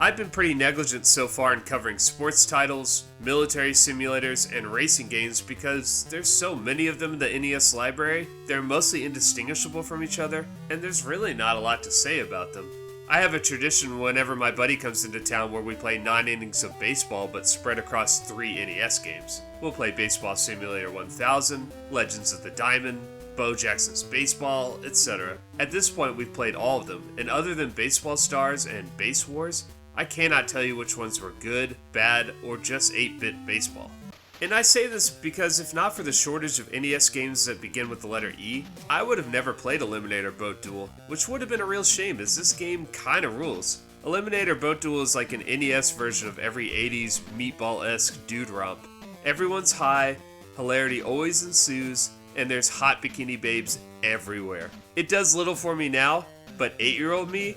I've been pretty negligent so far in covering sports titles, military simulators, and racing games because there's so many of them in the NES library, they're mostly indistinguishable from each other, and there's really not a lot to say about them. I have a tradition whenever my buddy comes into town where we play 9 innings of baseball but spread across 3 NES games. We'll play Baseball Simulator 1000, Legends of the Diamond, Bo Jackson's Baseball, etc. At this point we've played all of them, and other than Baseball Stars and Base Wars, I cannot tell you which ones were good, bad, or just 8-bit baseball. And I say this because if not for the shortage of NES games that begin with the letter E, I would have never played Eliminator Boat Duel, which would have been a real shame as this game kinda rules. Eliminator Boat Duel is like an NES version of every 80s meatball-esque dude romp. Everyone's high, hilarity always ensues, and there's hot bikini babes everywhere. It does little for me now, but 8-year-old me?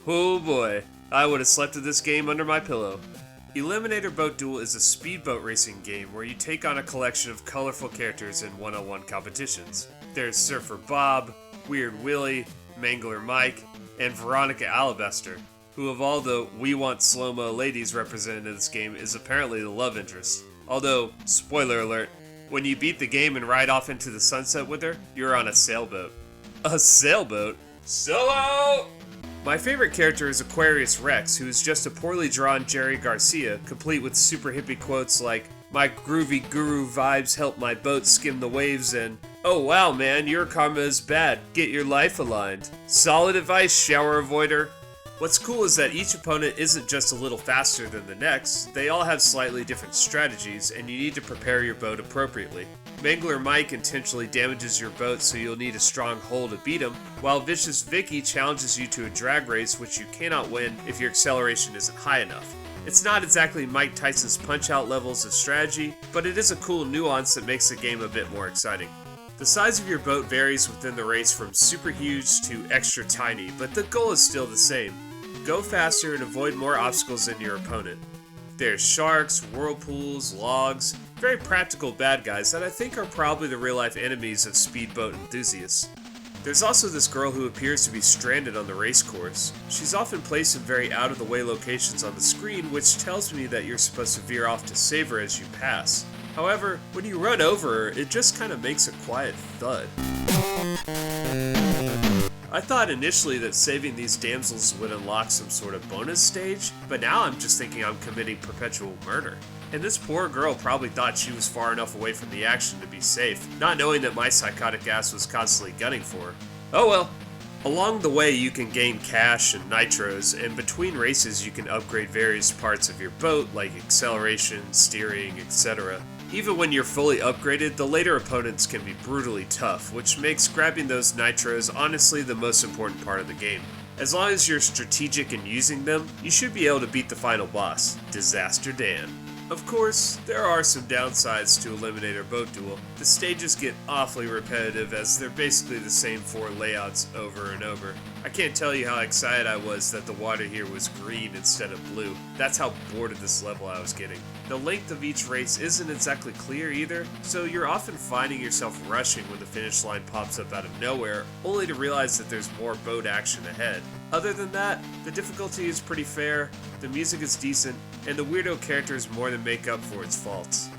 Oh boy. I would have slept with this game under my pillow. Eliminator Boat Duel is a speedboat racing game where you take on a collection of colorful characters in one-on-one competitions. There's Surfer Bob, Weird Willie, Mangler Mike, and Veronica Alabaster, who of all the We Want Slow-Mo ladies represented in this game is apparently the love interest. Although, spoiler alert, when you beat the game and ride off into the sunset with her, you're on a sailboat. A sailboat? Solo! My favorite character is Aquarius Rex, who is just a poorly drawn Jerry Garcia, complete with super hippie quotes like, "My groovy guru vibes help my boat skim the waves," and, "Oh wow man, your karma is bad, get your life aligned." Solid advice, shower avoider. What's cool is that each opponent isn't just a little faster than the next, they all have slightly different strategies, and you need to prepare your boat appropriately. Mangler Mike intentionally damages your boat so you'll need a strong hull to beat him, while Vicious Vicky challenges you to a drag race which you cannot win if your acceleration isn't high enough. It's not exactly Mike Tyson's Punch-Out levels of strategy, but it is a cool nuance that makes the game a bit more exciting. The size of your boat varies within the race from super huge to extra tiny, but the goal is still the same. Go faster and avoid more obstacles than your opponent. There's sharks, whirlpools, logs, very practical bad guys that I think are probably the real-life enemies of speedboat enthusiasts. There's also this girl who appears to be stranded on the race course. She's often placed in very out-of-the-way locations on the screen, which tells me that you're supposed to veer off to save her as you pass. However, when you run over her, it just kind of makes a quiet thud. I thought initially that saving these damsels would unlock some sort of bonus stage, but now I'm just thinking I'm committing perpetual murder. And this poor girl probably thought she was far enough away from the action to be safe, not knowing that my psychotic ass was constantly gunning for her. Oh well. Along the way you can gain cash and nitros, and between races you can upgrade various parts of your boat like acceleration, steering, etc. Even when you're fully upgraded, the later opponents can be brutally tough, which makes grabbing those nitros honestly the most important part of the game. As long as you're strategic in using them, you should be able to beat the final boss, Disaster Dan. Of course, there are some downsides to Eliminator Boat Duel. The stages get awfully repetitive as they're basically the same 4 layouts over and over. I can't tell you how excited I was that the water here was green instead of blue. That's how bored of this level I was getting. The length of each race isn't exactly clear either, so you're often finding yourself rushing when the finish line pops up out of nowhere, only to realize that there's more boat action ahead. Other than that, the difficulty is pretty fair, the music is decent, and the weirdo characters more than make up for its faults.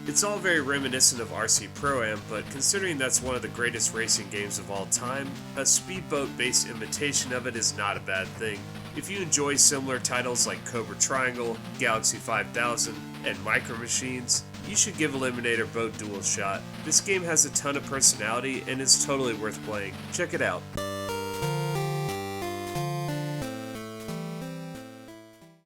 It's all very reminiscent of RC Pro-Am, but considering that's one of the greatest racing games of all time, a speedboat-based imitation of it is not a bad thing. If you enjoy similar titles like Cobra Triangle, Galaxy 5000, and Micro Machines, you should give Eliminator Boat Duel a shot. This game has a ton of personality and is totally worth playing. Check it out.